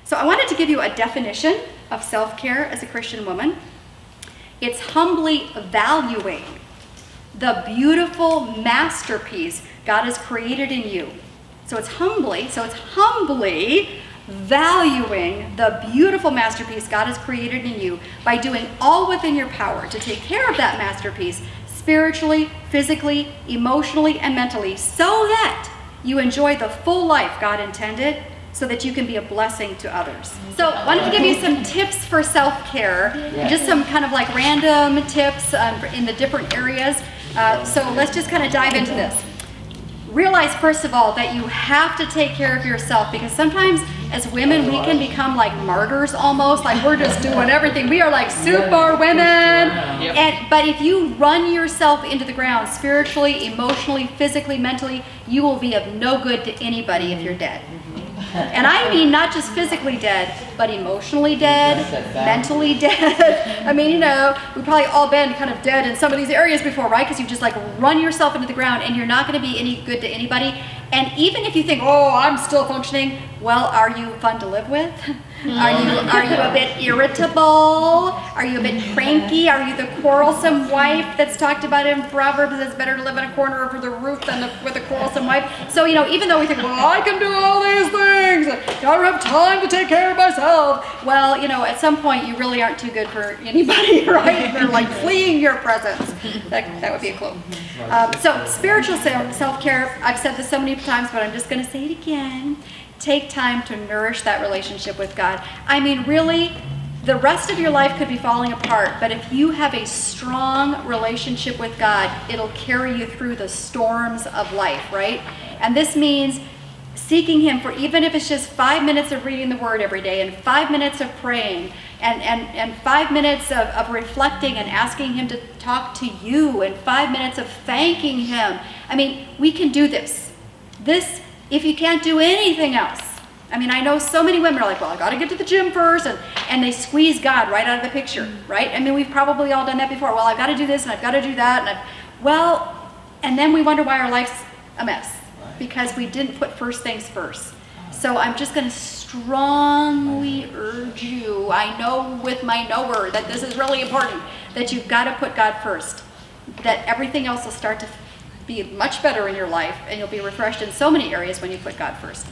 So I wanted to give you a definition of self-care as a Christian woman. It's humbly valuing the beautiful masterpiece God has created in you. So it's humbly valuing the beautiful masterpiece God has created in you by doing all within your power to take care of that masterpiece spiritually, physically, emotionally, and mentally, so that you enjoy the full life God intended, so that you can be a blessing to others. So I wanted to give you some tips for self-care, just some kind of like random tips in the different areas. So let's just kind of dive into this. Realize, first of all, that you have to take care of yourself, because sometimes as women, we can become like martyrs almost, like we're just doing everything. We are like super women. But if you run yourself into the ground spiritually, emotionally, physically, mentally, you will be of no good to anybody if you're dead. And I mean not just physically dead, but emotionally dead, mentally dead. I mean, we've probably all been kind of dead in some of these areas before, right? Because you just like run yourself into the ground and you're not going to be any good to anybody. And even if you think, oh, I'm still functioning, well, are you fun to live with? Are you a bit irritable? Are you a bit cranky? Are you the quarrelsome wife that's talked about in Proverbs? It's better to live in a corner of the roof than with a quarrelsome wife. So, even though we think, well, I can do all these things, I don't have time to take care of myself. Well, at some point, you really aren't too good for anybody, right? They're like fleeing your presence. That would be a clue. So, spiritual self-care, I've said this so many times, but I'm just going to say it again. Take time to nourish that relationship with God. I mean, really, the rest of your life could be falling apart, but if you have a strong relationship with God, it'll carry you through the storms of life, right? And this means seeking Him for, even if it's just 5 minutes of reading the Word every day, and 5 minutes of praying, and 5 minutes of reflecting and asking Him to talk to you, and 5 minutes of thanking Him. I mean, we can do this. If you can't do anything else. I mean, I know so many women are like, well, I got to get to the gym first, and they squeeze God right out of the picture, right? I mean, we've probably all done that before. Well, I've got to do this, and I've got to do that, and then we wonder why our life's a mess, because we didn't put first things first. So I'm just going to strongly urge you, I know with my knower that this is really important, that you've got to put God first, that everything else will start to be much better in your life, and you'll be refreshed in so many areas when you put God first.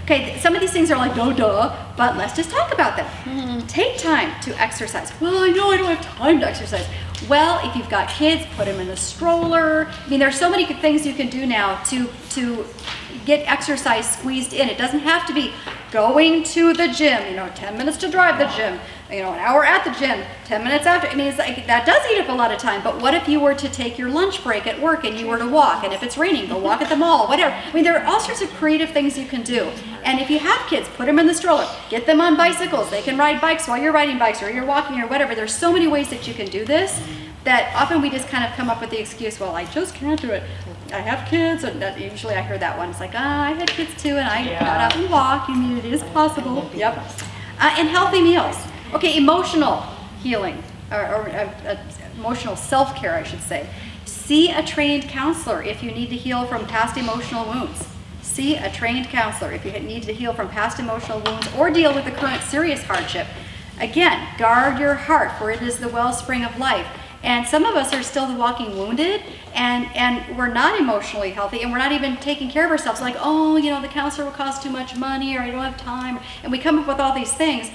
Okay, some of these things are like, duh, but let's just talk about them. Mm-hmm. Take time to exercise. Well, I know I don't have time to exercise. Well, if you've got kids, put them in a stroller. I mean, there's so many good things you can do now to get exercise squeezed in. It doesn't have to be going to the gym, 10 minutes to drive the gym, an hour at the gym, 10 minutes after. I mean, it's like, that does eat up a lot of time, but what if you were to take your lunch break at work and you were to walk, and if it's raining, go walk at the mall, whatever. I mean, there are all sorts of creative things you can do. And if you have kids, put them in the stroller, get them on bicycles. They can ride bikes while you're riding bikes, or you're walking, or whatever. There's so many ways that you can do this that often we just kind of come up with the excuse, well, I just can't do it. I have kids, and usually I hear that one. It's like, I had kids too, and I got out and walk. I mean, it is possible. Yep. And healthy meals. Okay, emotional healing, or emotional self-care, I should say. See a trained counselor if you need to heal from past emotional wounds. See a trained counselor if you need to heal from past emotional wounds or deal with the current serious hardship. Again, guard your heart, for it is the wellspring of life. And some of us are still the walking wounded, and we're not emotionally healthy, and we're not even taking care of ourselves. Like, the counselor will cost too much money, or I don't have time. And we come up with all these things.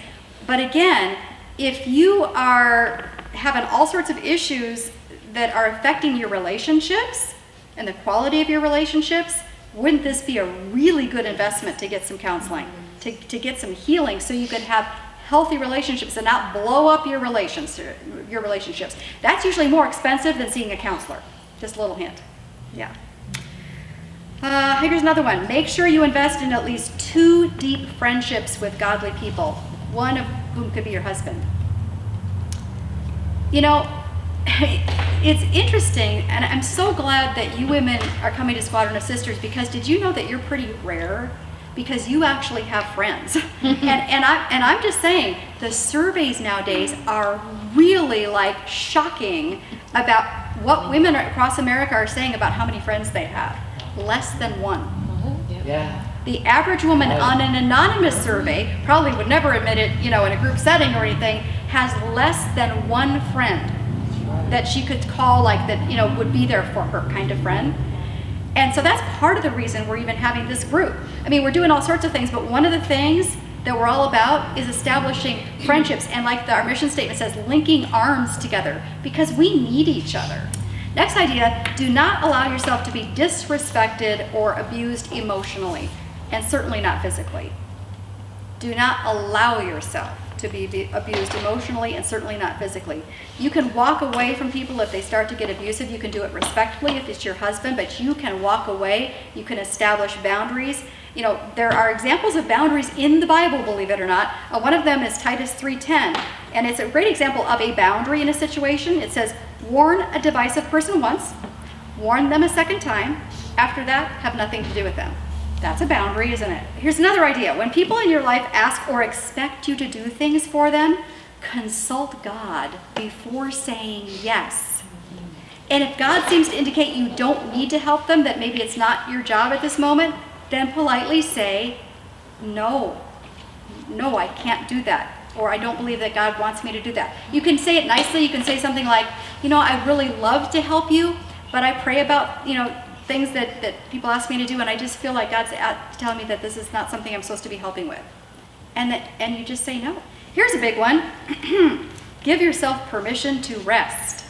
But again, if you are having all sorts of issues that are affecting your relationships and the quality of your relationships, wouldn't this be a really good investment to get some counseling, to get some healing, so you could have healthy relationships and not blow up your relationships. That's usually more expensive than seeing a counselor. Just a little hint. Yeah. Here's another one. Make sure you invest in at least 2 deep friendships with godly people, one of whom could be your husband. It's interesting, and I'm so glad that you women are coming to Squadron of Sisters, because did you know that you're pretty rare? Because you actually have friends. and I'm just saying, the surveys nowadays are really like shocking about what women across America are saying about how many friends they have. Less than 1. Yeah. The average woman on an anonymous survey, probably would never admit it, in a group setting or anything, has less than one friend that she could call, that, would be there for her kind of friend. And so that's part of the reason we're even having this group. I mean, we're doing all sorts of things, but one of the things that we're all about is establishing friendships, and our mission statement says, linking arms together, because we need each other. Next idea, do not allow yourself to be disrespected or abused emotionally, and certainly not physically. Do not allow yourself to be abused emotionally and certainly not physically. You can walk away from people if they start to get abusive. You can do it respectfully if it's your husband, but you can walk away. You can establish boundaries. There are examples of boundaries in the Bible, believe it or not. One of them is Titus 3:10, and it's a great example of a boundary in a situation. It says, warn a divisive person once, warn them a second time. After that, have nothing to do with them. That's a boundary, isn't it? Here's another idea. When people in your life ask or expect you to do things for them, consult God before saying yes. And if God seems to indicate you don't need to help them, that maybe it's not your job at this moment, then politely say, no, I can't do that. Or I don't believe that God wants me to do that. You can say it nicely. You can say something like, I really love to help you, but I pray about, things that people ask me to do, and I just feel like God's telling me that this is not something I'm supposed to be helping with. And you just say no. Here's a big one. Give yourself permission to rest.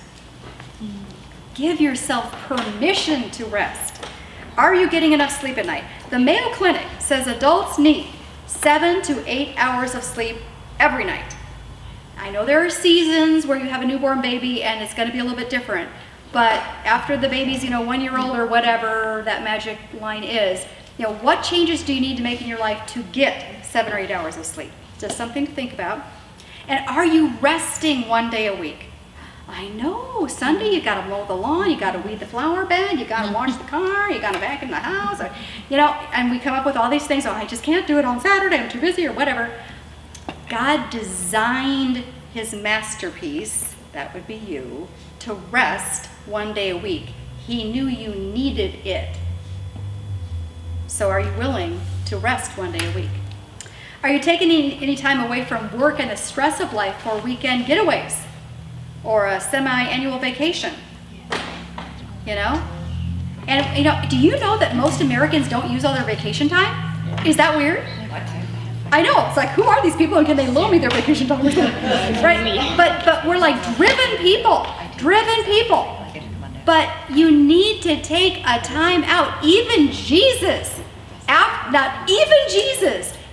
Give yourself permission to rest. Are you getting enough sleep at night? The Mayo Clinic says adults need 7 to 8 hours of sleep every night. I know there are seasons where you have a newborn baby and it's going to be a little bit different. But after the baby's, 1 year old or whatever that magic line is, what changes do you need to make in your life to get 7 or 8 hours of sleep? Just something to think about. And are you resting 1 day a week? I know, Sunday you got to mow the lawn, you got to weed the flower bed, you got to wash the car, you got to vacuum the house, and we come up with all these things. I just can't do it on Saturday, I'm too busy or whatever. God designed his masterpiece, that would be you, to rest 1 day a week. He knew you needed it. So are you willing to rest 1 day a week? Are you taking any time away from work and the stress of life for weekend getaways or a semi-annual vacation? And do you know that most Americans don't use all their vacation time? Is that weird? I know, it's like, who are these people and can they loan me their vacation time? Right? But we're like driven people. But you need to take a time out. Even Jesus,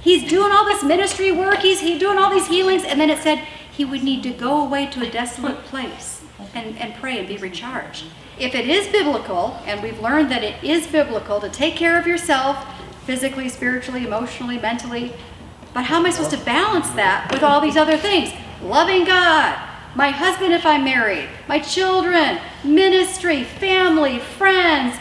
he's doing all this ministry work, he's doing all these healings, and then it said he would need to go away to a desolate place and pray and be recharged. If it is biblical, and we've learned that it is biblical to take care of yourself, physically, spiritually, emotionally, mentally, but how am I supposed to balance that with all these other things? Loving God, my husband if I'm married, my children, ministry, family, friends,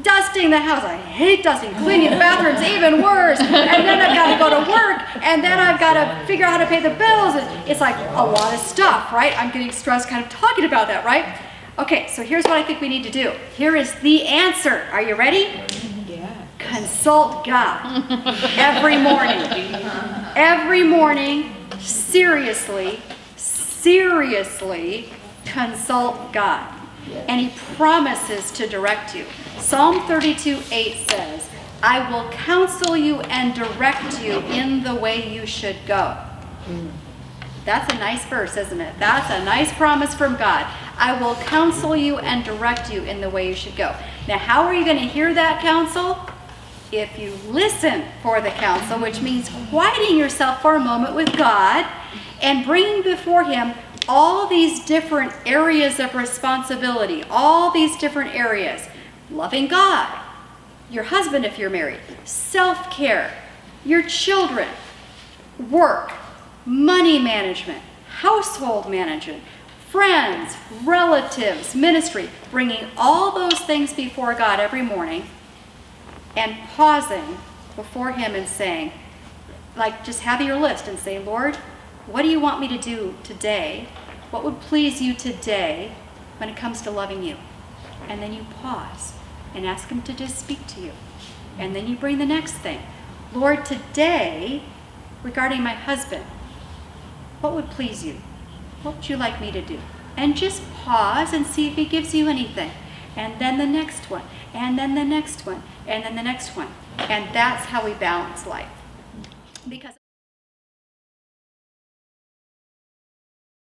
dusting the house. I hate dusting. Cleaning the bathrooms, even worse. And then I've got to go to work, and then I've got to figure out how to pay the bills. It's like a lot of stuff, right? I'm getting stressed kind of talking about that, right? Okay, so here's what I think we need to do. Here is the answer. Are you ready? Yeah. Consult God every morning. Every morning, seriously consult God. And he promises to direct you. Psalm 32:8 says, I will counsel you and direct you in the way you should go. That's a nice verse, isn't it? That's a nice promise from God. I will counsel you and direct you in the way you should go. Now, how are you going to hear that counsel? If you listen for the counsel, which means quieting yourself for a moment with God and bringing before him all these different areas of responsibility, all these different areas. Loving God, your husband if you're married, self-care, your children, work, money management, household management, friends, relatives, ministry, bringing all those things before God every morning and pausing before him and saying, like just have your list and say, Lord, what do you want me to do today? What would please you today when it comes to loving you? And then you pause and ask him to just speak to you. And then you bring the next thing. Lord, today, regarding my husband, what would please you? What would you like me to do? And just pause and see if he gives you anything. And then the next one, and then the next one, and then the next one. And that's how we balance life. Because